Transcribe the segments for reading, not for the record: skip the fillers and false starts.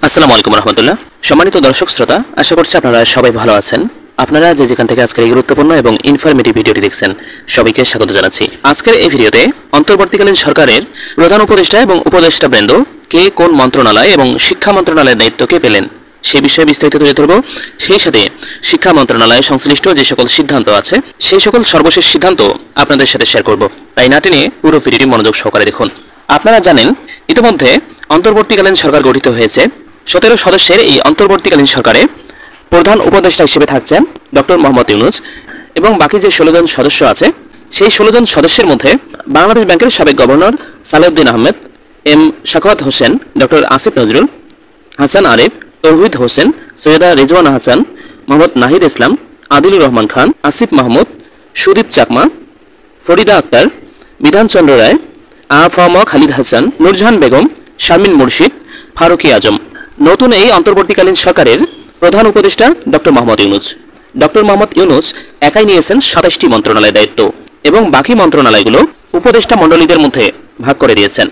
আসসালামু আলাইকুম রহমতুল্লাহ। সম্মানিত দর্শক শ্রোতা, আশা করছি আপনারা সবাই ভালো আছেন। আপনারা যে যেখান থেকে আজকের এই গুরুত্বপূর্ণ এবং ইনফরমেটিভ ভিডিওটি দেখছেন, সবাইকে স্বাগত জানাচ্ছি। আজকের এই ভিডিওতে অন্তর্বর্তীকালীন সরকারের প্রধান উপদেষ্টা এবং উপদেষ্টা বৃন্দ কে কোন মন্ত্রণালয় এবং শিক্ষা মন্ত্রণালয়ের দায়িত্ব কে পেলেন সে বিষয়ে বিস্তারিত তুলে ধরব। সেই সাথে শিক্ষা মন্ত্রণালয়ে সংশ্লিষ্ট যে সকল সিদ্ধান্ত আছে সেই সকল সর্বশেষ সিদ্ধান্ত আপনাদের সাথে শেয়ার করব। তাই না টেনে পুরো ভিডিওটি মনোযোগ সহকারে দেখুন। আপনারা জানেন, ইতিমধ্যে অন্তর্বর্তীকালীন সরকার গঠিত হয়েছে। 17 সদস্যের এই অন্তর্বর্তীকালীন সরকারে প্রধান উপদেষ্টা হিসেবে থাকছেন ডক্টর মোহাম্মদ ইউনূস এবং বাকি যে 16 জন সদস্য আছে সেই 16 জন সদস্যের মধ্যে বাংলাদেশ ব্যাংকের সাবেক governor Salehuddin Ahmed, M Sakhawat Hossain, doctor Asif Nazrul, Hasan Arif, Touhid Hossain, Syeda Rizwana Hasan, Mohammad Nahid Islam, Adilur Rahman Khan, Asif Mahmud, Sudip Chakma, Farida Akhter, Bidhan Chandra Roy, AFM Khalid Hasan, Nurjahan Begum, Sharmin Murshid, Faruki Azam. নতুন এই অন্তর্বর্তীকালীন সরকারের প্রধান উপদেষ্টা ডক্টর মোহাম্মদ ইউনূস। ডক্টর মোহাম্মদ ইউনূস একাই নিয়েছেন 27টি মন্ত্রণালয়ের দায়িত্ব এবং বাকি মন্ত্রণালয়গুলো উপদেষ্টা মণ্ডলীদের মধ্যে ভাগ করে দিয়েছেন।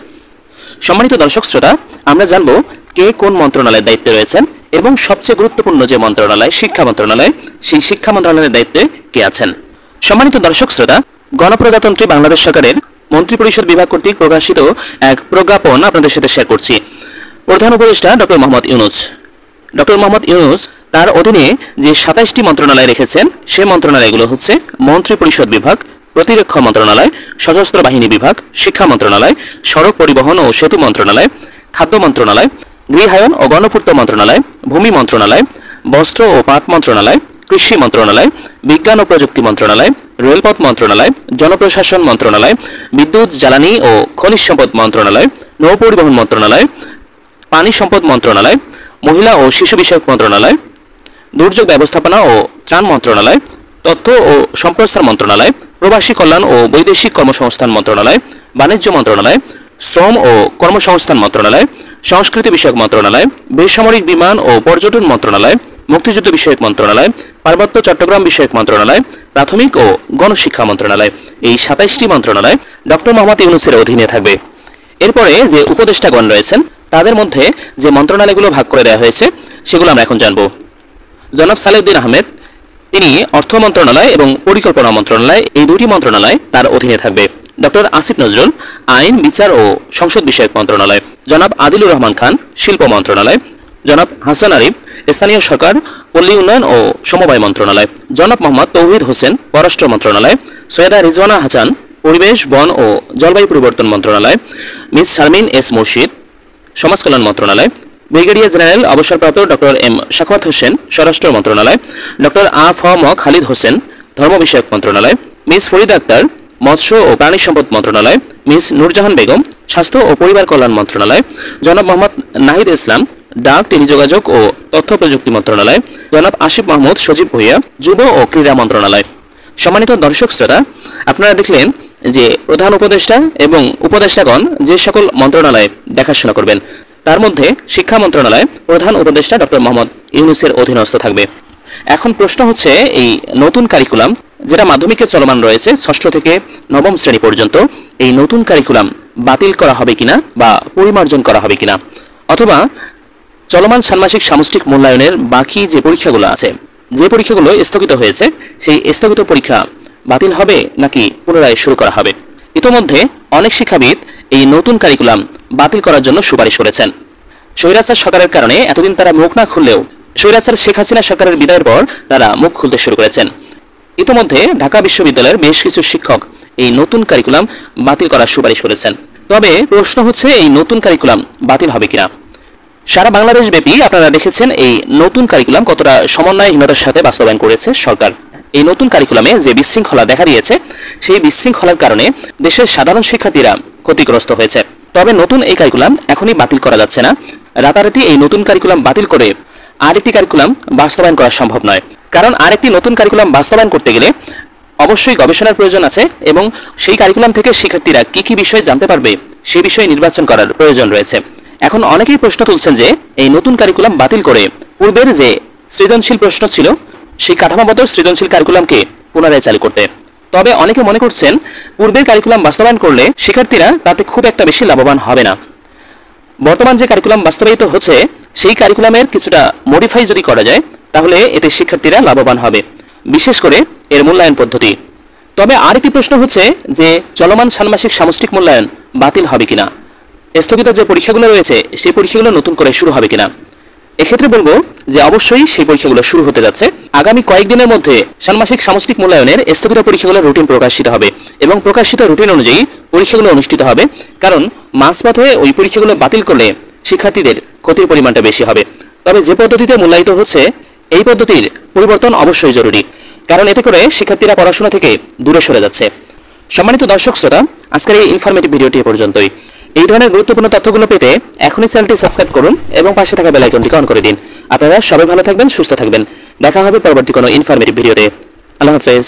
সম্মানিত দর্শক শ্রোতা, আমরা জানব কে কোন মন্ত্রণালয়ের দায়িত্বে রয়েছেন এবং সবচেয়ে গুরুত্বপূর্ণ যে মন্ত্রণালয় শিক্ষা মন্ত্রণালয়, সেই শিক্ষা মন্ত্রণালয়ের দায়িত্বে কে আছেন। সম্মানিত দর্শক শ্রোতা, গণপ্রজাতন্ত্রী বাংলাদেশ সরকারের মন্ত্রিপরিষদ বিভাগ কর্তৃক প্রকাশিত এক প্রজ্ঞাপন আপনাদের সাথে শেয়ার করছি। প্রধান উপদেষ্টা ডক্টর মোহাম্মদ ইউনূস। ডক্টর মোহাম্মদ ইউনূস তার অধীনে যে 27টি মন্ত্রণালয় রেখেছেন সেই মন্ত্রণালয়গুলো হচ্ছে মন্ত্রিপরিষদ বিভাগ, প্রতিরক্ষা মন্ত্রণালয়, সশস্ত্র বাহিনী বিভাগ, শিক্ষা মন্ত্রণালয়, সড়ক পরিবহন ও সেতু মন্ত্রণালয়, খাদ্য মন্ত্রণালয়, গৃহায়ন ও গণপূর্ত মন্ত্রণালয়, ভূমি মন্ত্রণালয়, বস্ত্র ও পাট মন্ত্রণালয়, কৃষি মন্ত্রণালয়, বিজ্ঞান ও প্রযুক্তি মন্ত্রণালয়, রেলপথ মন্ত্রণালয়, জনপ্রশাসন মন্ত্রণালয়, বিদ্যুৎ জ্বালানি ও খনিজ সম্পদ মন্ত্রণালয়, নৌপরিবহন মন্ত্রণালয়, পানি সম্পদ মন্ত্রণালয়, মহিলা ও শিশু বিষয়ক মন্ত্রণালয়, দুর্যোগ ব্যবস্থাপনা ও ত্রাণ মন্ত্রণালয়, তথ্য ও সম্প্রসার মন্ত্রণালয়, প্রবাসী কল্যাণ ও বৈদেশিক কর্মসংস্থান মন্ত্রণালয়, বাণিজ্য মন্ত্রণালয়, শ্রম ও কর্মসংস্থান মন্ত্রণালয়, সংস্কৃতি বিষয়ক মন্ত্রণালয়, বেসামরিক বিমান ও পর্যটন মন্ত্রণালয়, মুক্তিযুদ্ধ বিষয়ক মন্ত্রণালয়, পার্বত্য চট্টগ্রাম বিষয়ক মন্ত্রণালয়, প্রাথমিক ও গণশিক্ষা মন্ত্রণালয়। এই 27টি মন্ত্রণালয় ডক্টর মোহাম্মদ ইউনূসের অধীনে থাকবে। এরপরে যে উপদেষ্টাগণ রয়েছেন তাদের মধ্যে যে মন্ত্রণালয়গুলো ভাগ করে দেওয়া হয়েছে সেগুলো আমরা এখন জানব। জনাব সালেউদ্দিন আহমেদ, তিনি অর্থ মন্ত্রণালয় এবং পরিকল্পনা মন্ত্রণালয়, এই দুটি মন্ত্রণালয় তার অধীনে থাকবে। ডক্টর আসিফ নজরুল, আইন, বিচার ও সংসদ বিষয়ক মন্ত্রণালয়। জনাব আদিলুর রহমান খান, শিল্প মন্ত্রণালয়। জনাব হাসান আরিফ, স্থানীয় সরকার, পল্লী উন্নয়ন ও সমবায় মন্ত্রণালয়। জনাব মোহাম্মদ তৌহিদ হোসেন, পররাষ্ট্র মন্ত্রণালয়। সৈয়দা রিজওয়ানা হাসান, পরিবেশ, বন ও জলবায়ু পরিবর্তন মন্ত্রণালয়। মিস শারমিন এস মুর্শিদ, সমাজ কল্যাণ মন্ত্রণালয়। ব্রিগেডিয়ার জেনারেল অবসরপ্রাপ্ত ডক্টর এম শাখাওয়াত হোসেন, স্বরাষ্ট্র মন্ত্রণালয়। ডক্টর আফম খালিদ হোসেন, ধর্ম বিষয়ক মন্ত্রণালয়। মিস ফরিদা আক্তার, মৎস্য ও প্রাণী সম্পদ মন্ত্রণালয়। মিস নূরজাহান বেগম, স্বাস্থ্য ও পরিবার কল্যাণ মন্ত্রণালয়। জনাব মোহাম্মদ নাহিদ ইসলাম, ডাক, টেলিযোগাযোগ ও তথ্য প্রযুক্তি মন্ত্রণালয়। জনাব আসিফ মাহমুদ সজীব ভুইয়া, যুব ও ক্রীড়া মন্ত্রণালয়। সম্মানিত দর্শক শ্রোতা, আপনারা দেখলেন যে প্রধান উপদেষ্টা এবং উপদেষ্টাগণ যে সকল মন্ত্রণালয় দেখাশোনা করবেন তার মধ্যে শিক্ষা মন্ত্রণালয় প্রধান উপদেষ্টা ডক্টর মোহাম্মদ ইউনূসের অধীনস্থ থাকবে। এখন প্রশ্ন হচ্ছে, এই নতুন কারিকুলাম যেটা মাধ্যমিকে চলমান রয়েছে ষষ্ঠ থেকে নবম শ্রেণী পর্যন্ত, এই নতুন কারিকুলাম বাতিল করা হবে কিনা বা পরিমার্জন করা হবে কিনা, অথবা চলমান ষান্মাসিক সামষ্টিক মূল্যায়নের বাকি যে পরীক্ষাগুলো আছে, যে পরীক্ষাগুলো স্থগিত হয়েছে, সেই স্থগিত পরীক্ষা বাতিল হবে নাকি পুনরায় শুরু করা হবে। ইতোমধ্যে অনেক শিক্ষাবিদ এই নতুন কারিকুলাম বাতিল করার জন্য সুপারিশ করেছেন। স্বৈরাচার সরকারের কারণে এতদিন তারা মুখ না খুললেও স্বৈরাচার শেখ হাসিনা সরকারের বিদায়ের পর তারা মুখ খুলতে শুরু করেছেন। ইতোমধ্যে ঢাকা বিশ্ববিদ্যালয়ের বেশ কিছু শিক্ষক এই নতুন কারিকুলাম বাতিল করার সুপারিশ করেছেন। তবে প্রশ্ন হচ্ছে, এই নতুন কারিকুলাম বাতিল হবে কিনা। সারা বাংলাদেশ ব্যাপী আপনারা দেখেছেন এই নতুন কারিকুলাম কতটা সমন্বয়হীনতার সাথে বাস্তবায়ন করেছে সরকার। এই নতুন কারিকুলামে যে বিশৃঙ্খলা দেখা দিয়েছে, সেই বিশৃঙ্খলার কারণে দেশের সাধারণ শিক্ষার্থীরা ক্ষতিগ্রস্ত হয়েছে। তবে নতুন এই কারিকুলাম এখনই বাতিল করা যাচ্ছে না। রাতারাতি এই নতুন কারিকুলাম বাতিল করে আরেকটি কারিকুলাম বাস্তবায়ন করা সম্ভব নয়। কারণ আরেকটি নতুন কারিকুলাম বাস্তবায়ন করতে গেলে অবশ্যই গবেষণার প্রয়োজন আছে এবং সেই কারিকুলাম থেকে শিক্ষার্থীরা কি কি বিষয় জানতে পারবে সেই বিষয়ে নির্বাচন করার প্রয়োজন রয়েছে। এখন অনেকেই প্রশ্ন তুলছেন যে এই নতুন কারিকুলাম বাতিল করে পূর্বের যে সৃজনশীল প্রশ্ন ছিল সেই কাঠামোগত সৃজনশীল কারিকুলামকে পুনরায় চালু করতে। তবে অনেকে মনে করছেন পূর্বের কারিকুলাম বাস্তবায়ন করলে শিক্ষার্থীরা তাতে খুব একটা বেশি লাভবান হবে না। বর্তমান যে কারিকুলাম বাস্তবায়িত হচ্ছে সেই কারিকুলামের কিছুটা মডিফাই যদি করা যায় তাহলে এতে শিক্ষার্থীরা লাভবান হবে, বিশেষ করে এর মূল্যায়ন পদ্ধতি। তবে আরেকটি প্রশ্ন হচ্ছে যে চলমান ষান্মাসিক সামষ্টিক মূল্যায়ন বাতিল হবে কিনা, স্থগিত যে পরীক্ষাগুলো রয়েছে সেই পরীক্ষাগুলো নতুন করে শুরু হবে কিনা। এক্ষেত্রে বলবো যে অবশ্যই সেই পরীক্ষাগুলো শুরু হতে যাচ্ছে। আগামী কয়েকদিনের মধ্যে ষান্মাসিক সামষ্টিক মূল্যায়নের স্থগিত পরীক্ষাগুলোর রুটিন প্রকাশিত হবে এবং প্রকাশিত রুটিন অনুযায়ী পরীক্ষাগুলো অনুষ্ঠিত হবে, কারণ মাঝপথে ওই পরীক্ষাগুলো বাতিল করলে শিক্ষার্থীদের ক্ষতির পরিমাণটা বেশি হবে। তবে যে পদ্ধতিতে মূল্যায়িত হচ্ছে এই পদ্ধতির পরিবর্তন অবশ্যই জরুরি, কারণ এতে করে শিক্ষার্থীরা পড়াশোনা থেকে দূরে সরে যাচ্ছে। সম্মানিত দর্শক শ্রোতা, আজকের এই ইনফরমেটিভ ভিডিওটি এ পর্যন্তই। এই ধরনের গুরুত্বপূর্ণ তথ্যগুলো পেতে এখনই চ্যানেলটি সাবস্ক্রাইব করুন এবং পাশে থাকা বেল আইকনটি অন করে দিন। আপনারা সবাই ভালো থাকবেন, সুস্থ থাকবেন। দেখা হবে পরবর্তী কোনো ইনফরমেটিভ ভিডিওতে। আল্লাহ হাফেজ।